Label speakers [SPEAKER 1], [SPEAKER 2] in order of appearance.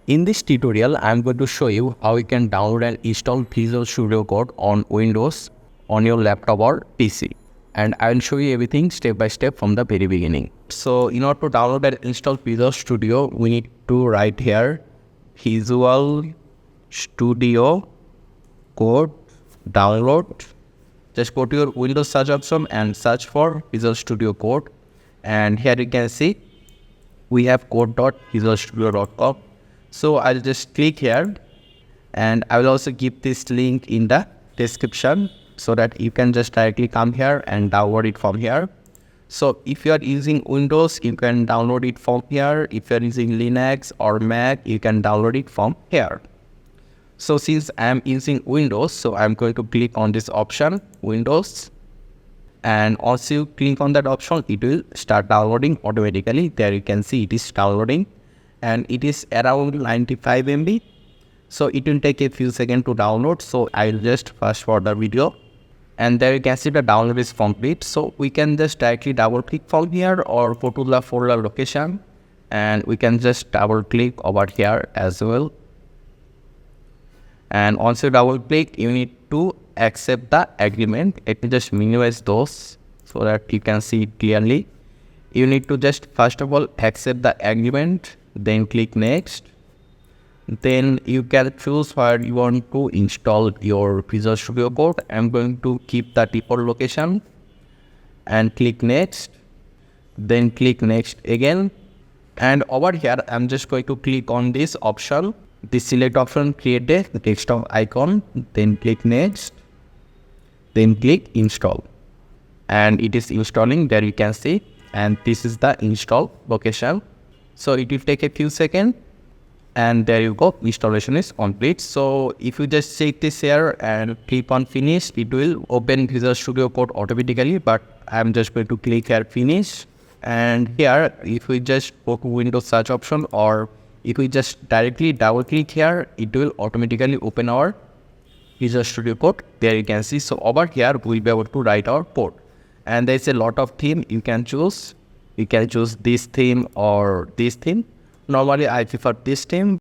[SPEAKER 1] In this tutorial, I'm going to show you how you can download and install Visual Studio Code on Windows on your laptop or PC. And I will show you everything step by step from the very beginning. So in order to download and install Visual Studio, we need to write here Visual Studio Code download. Just go to your Windows search option and search for Visual Studio Code. And here you can see we have code.visualstudio.com. So I'll just click here, and I will also keep this link in the description so that you can just directly come here and download it from here. So if you are using Windows, you can download it from here. If you are using Linux or Mac, you can download it from here. So since I am using Windows, so I'm going to click on this option, Windows. And once you click on that option, it will start downloading automatically. There you can see it is downloading, and it is around 95 MB. So it will take a few seconds to download. So I'll just fast forward the video, and there you can see the download is complete. So we can just directly double click from here or go to the folder location, and we can just double click over here as well. And once you double click, you need to accept the agreement. Let me just minimize those so that you can see it clearly. You need to just first of all accept the agreement, then click next. Then you can choose where you want to install your Visual Studio Code. I'm going to keep the default location and click next. Then click next again. And over here, I'm just going to click on this option. This select option, create a desktop icon, then click next, then click install, and it is installing. There you can see, and this is the install location. So it will take a few seconds, and there you go, installation is complete. So if you just check this here and click on finish, it will open Visual Studio Code automatically, but I'm just going to click here finish. And here, if we just go to Windows search option, or if we just directly double click here, it will automatically open our Visual Studio Code. There you can see. So over here, we'll be able to write our code. And there's a lot of theme you can choose. You can choose this theme or this theme. Normally, I prefer this theme,